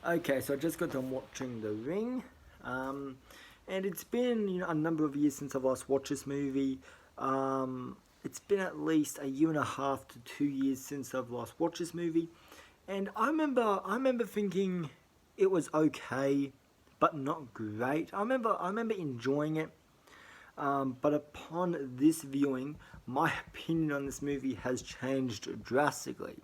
Okay, so I just got done watching The Ring, and it's been a number of years since I've last watched this movie. It's been at least a year and a half to 2 years since I've last watched this movie, and I remember thinking it was okay, but not great. I remember enjoying it, but upon this viewing, my opinion on this movie has changed drastically.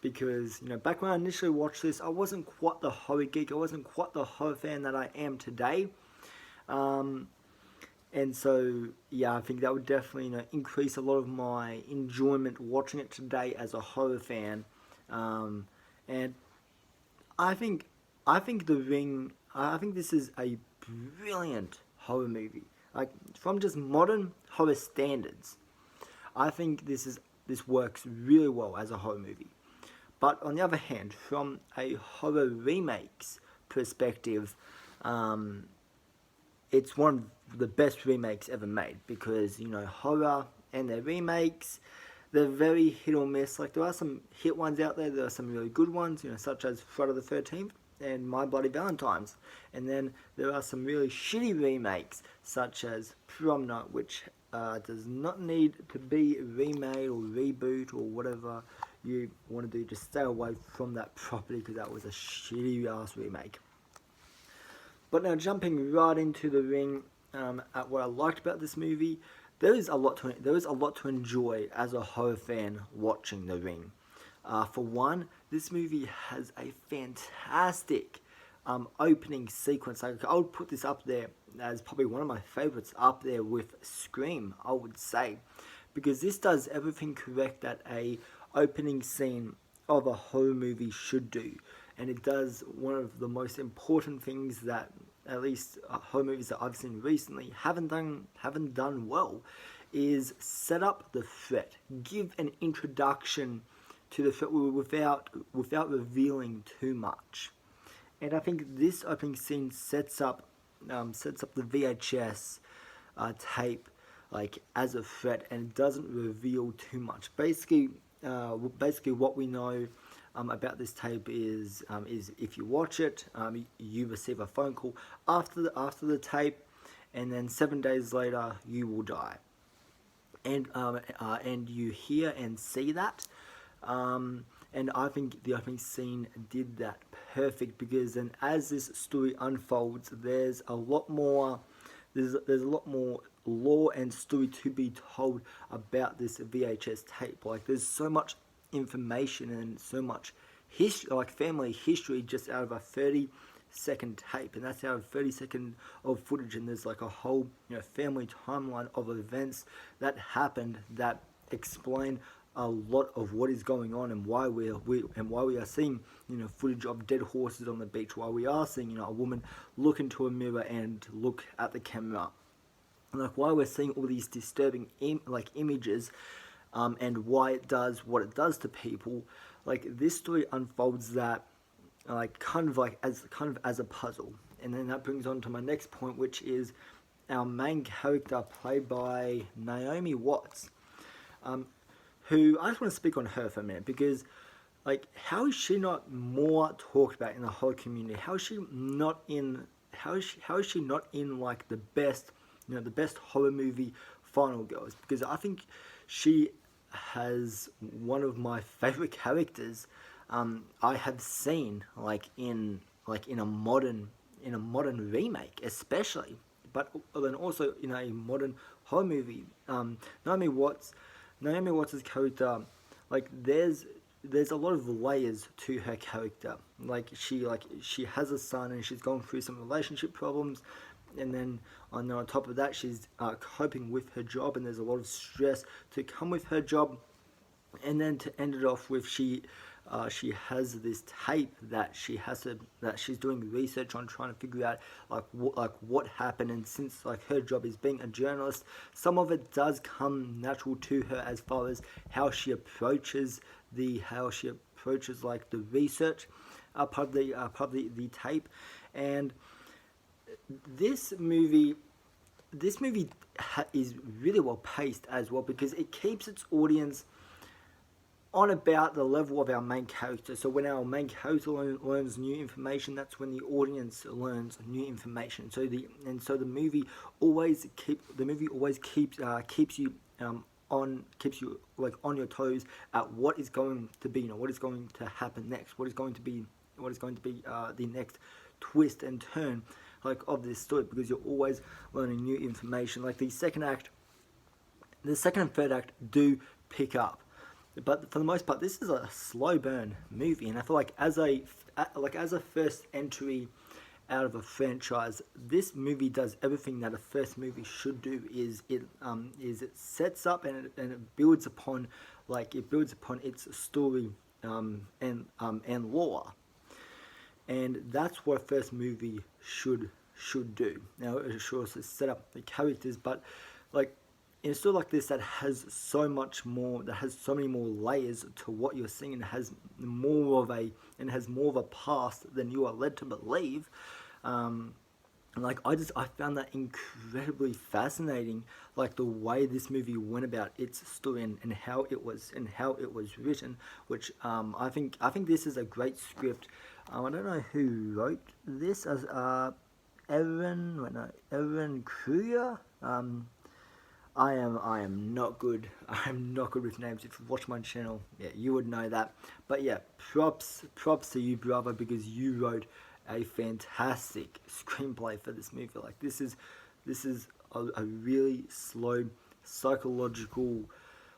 Because back when I initially watched this, I wasn't quite the horror geek. I wasn't quite the horror fan that I am today. Um, and so yeah, I think that would definitely increase a lot of my enjoyment watching it today as a horror fan. Um, and I think I think The Ring. I think this is a brilliant horror movie. Like from just modern horror standards, I think this works really well as a horror movie. But on the other hand, from a horror remakes perspective, um, it's one of the best remakes ever made because horror and their remakes, they're very hit or miss. Like there are some hit ones out there, there are some really good ones, such as Friday the 13th and My Bloody Valentine's, and then there are some really shitty remakes such as Prom Night, which does not need to be remade or reboot or whatever you want to do. Just stay away from that property because that was a shitty ass remake. But now jumping right into The Ring, at what I liked about this movie, there is a lot to enjoy as a horror fan watching The Ring. For one, this movie has a fantastic opening sequence. I would put this up there as probably one of my favorites, up there with Scream, I would say, because this does everything correct that a opening scene of a horror movie should do, and it does one of the most important things that at least horror movies that I've seen recently haven't done well, is set up the threat, give an introduction to the threat without revealing too much. And I think this opening scene sets up the VHS tape like as a threat, and it doesn't reveal too much. Basically, what we know about this tape is if you watch it, you receive a phone call after the tape, and then 7 days later you will die, and you hear and see that. And I think the opening scene did that perfect because then as this story unfolds, there's a lot more lore and story to be told about this VHS tape. Like there's so much information and so much history, like family history, just out of a 30-second tape, and that's out of 30 seconds of footage. And there's like a whole family timeline of events that happened that explain a lot of what is going on and why we are seeing footage of dead horses on the beach, why we are seeing a woman look into a mirror and look at the camera, and like why we're seeing all these disturbing images, and why it does what it does to people. Like this story unfolds that like kind of as a puzzle, and then that brings on to my next point, which is our main character played by Naomi Watts. Who I just want to speak on her for a minute because, like, how is she not more talked about in the whole community? How is she not in? How is she not in like the best horror movie Final Girls? Because I think she has one of my favorite characters I have seen like in a modern remake, especially, but then also in a modern horror movie. Naomi Watts. Naomi Watts' character, like there's a lot of layers to her character. Like she has a son and she's going through some relationship problems, and then on top of that she's coping with her job, and there's a lot of stress to come with her job. And then to end it off with, she has this tape that she's doing research on, trying to figure out what happened. And since like her job is being a journalist, some of it does come natural to her as far as how she approaches like the research part of the tape. And this movie is really well paced as well, because it keeps its audience on about the level of our main character. So when our main character learns new information, that's when the audience learns new information. So the movie always keeps you keeps you like on your toes at what is going to be, what is going to happen next, what is going to be the next twist and turn like of this story, because you're always learning new information. Like the second and third act do pick up, but for the most part, this is a slow burn movie, and I feel like as a first entry out of a franchise, this movie does everything that a first movie should do. It sets up and it builds upon its story and lore, and that's what a first movie should do. Now it should also set up the characters, but like in a story like this that has so many more layers to what you're seeing, and has more of a past than you are led to believe. I found that incredibly fascinating, like the way this movie went about its story and how it was written, which I think this is a great script. I don't know who wrote this, as Evan Kruger. I am not good. I'm not good with names. If you watch my channel, yeah, you would know that. But yeah, props to you, brother, because you wrote a fantastic screenplay for this movie. Like this is a really slow psychological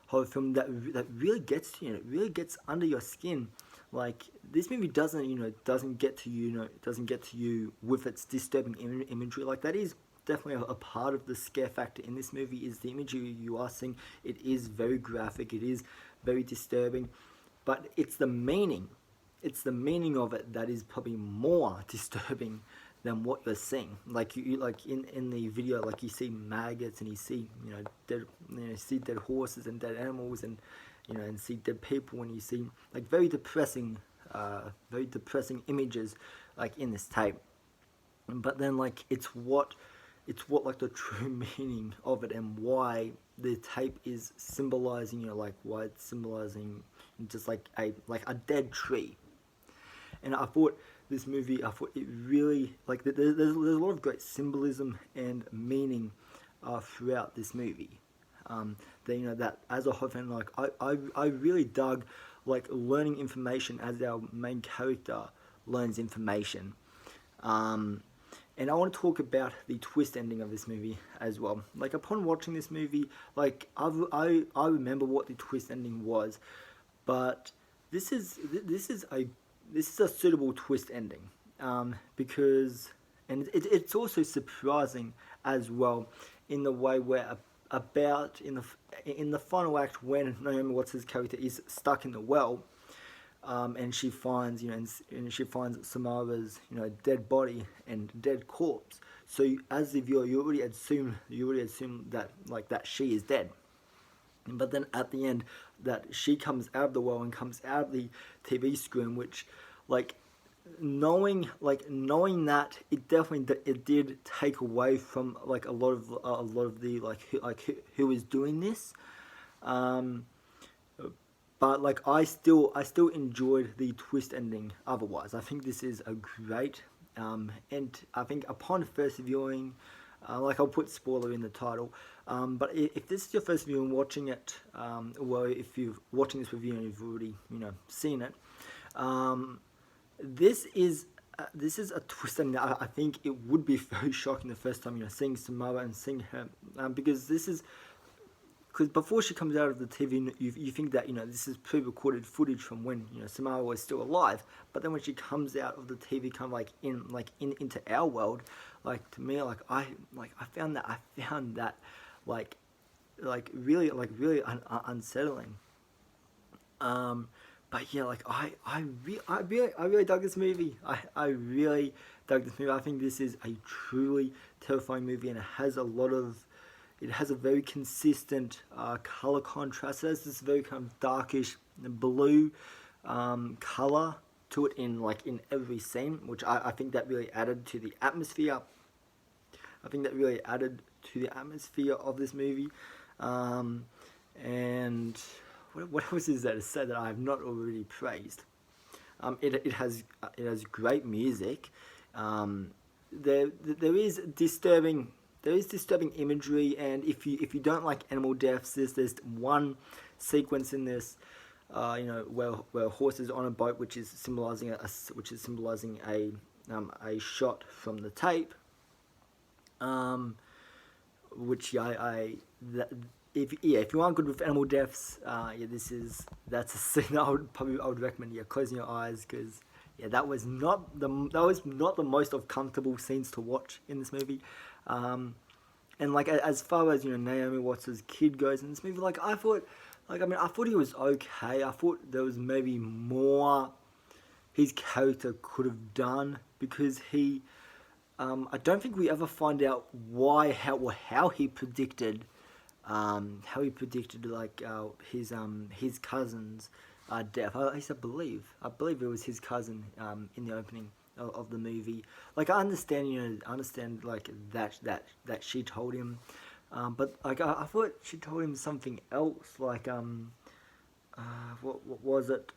horror film that really gets to you. It really gets under your skin. Like this movie doesn't get to you with its disturbing imagery. Like that is definitely a part of the scare factor in this movie, is the imagery you are seeing. It is very graphic, it is very disturbing, but it's the meaning of it that is probably more disturbing than what you're seeing. Like you like in the video, like you see maggots and you see dead horses and dead animals, and and see dead people, and you see like very depressing images like in this tape. But then like it's what like the true meaning of it, and why the tape is symbolizing, why it's symbolizing just like a dead tree. And I thought this movie, it really, like there's a lot of great symbolism and meaning throughout this movie. That as a horror fan, like I really dug like learning information as our main character learns information. And I want to talk about the twist ending of this movie as well. Like upon watching this movie, like I remember what the twist ending was, but this is a suitable twist ending, because it's also surprising as well, in the way where in the final act, when Naomi Watts' character is stuck in the well. And she finds, Samara's, dead body and dead corpse. So as the viewer, you already assume that she is dead. But then at the end, that she comes out of the well and comes out of the TV screen, which, knowing that, it did take away from a lot of the who is doing this. But I still enjoyed the twist ending. Otherwise, I think this is a great, and I think upon first viewing, I'll put spoiler in the title. But if this is your first viewing watching it, if you're watching this review and you've already seen it, this is a twist ending. I think it would be very shocking the first time seeing Samara and seeing her, because before she comes out of the TV, you think that this is pre-recorded footage from when Samara was still alive. But then when she comes out of the TV, kind of into our world, to me, I found that really unsettling. But yeah, I really dug this movie. I really dug this movie. I think this is a truly terrifying movie, and it has a very consistent color contrast. It has this very kind of darkish blue color to it in every scene, which I think that really added to the atmosphere. I think that really added to the atmosphere of this movie. And what else is there to say that I have not already praised? It has great music. There is disturbing imagery, and if you don't like animal deaths, there's one sequence in this, where a horse is on a boat, which is symbolizing a shot from the tape. Which if you aren't good with animal deaths, that's a scene I would recommend closing your eyes, because that was not the most of comfortable scenes to watch in this movie. And like, as far as Naomi Watts' kid goes in this movie, I thought he was okay. I thought there was maybe more his character could have done, because I don't think we ever find out how he predicted his cousin's death. At least I believe it was his cousin in the opening of the movie. I understand that she told him, but I thought she told him something else. What was it?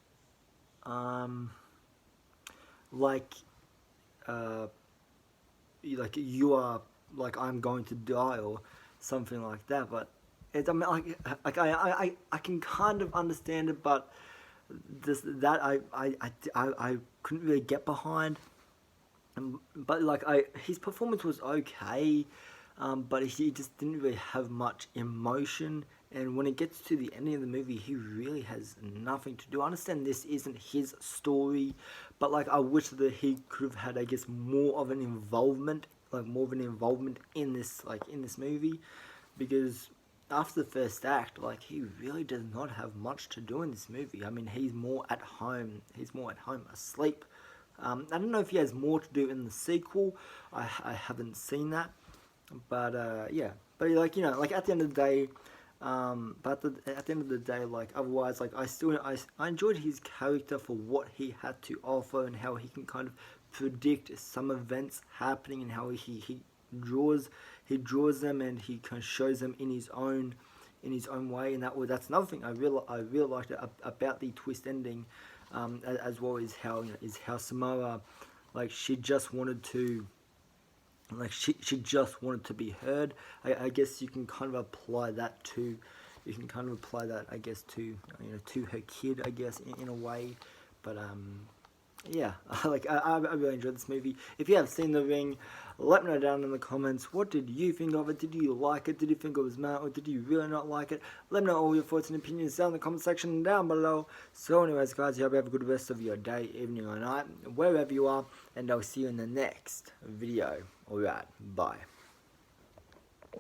You are I'm going to die, or something like that. But I can kind of understand it, but I couldn't really get behind. But his performance was okay, but he just didn't really have much emotion. And when it gets to the ending of the movie, he really has nothing to do. I understand this isn't his story, but I wish that he could have had, I guess, more of an involvement in this movie, because after the first act, he really does not have much to do in this movie. I mean, he's more at home asleep. I don't know if he has more to do in the sequel. I haven't seen that, but But at the end of the day, otherwise, I enjoyed his character for what he had to offer, and how he can kind of predict some events happening, and how he draws them, and he kind of shows them in his own way. And that's another thing I really liked about the twist ending, as well as how Samoa, she just wanted to. She just wanted to be heard. I guess you can kind of apply that to, I guess, to to her kid, I guess, in a way. But I really enjoyed this movie. If you have seen The Ring, let me know down in the comments. What did you think of it? Did you like it? Did you think it was mad, or did you really not like it? Let me know all your thoughts and opinions down in the comment section down below. So anyways, guys, I hope you have a good rest of your day, evening, or night, wherever you are, and I'll see you in the next video. Alright, bye.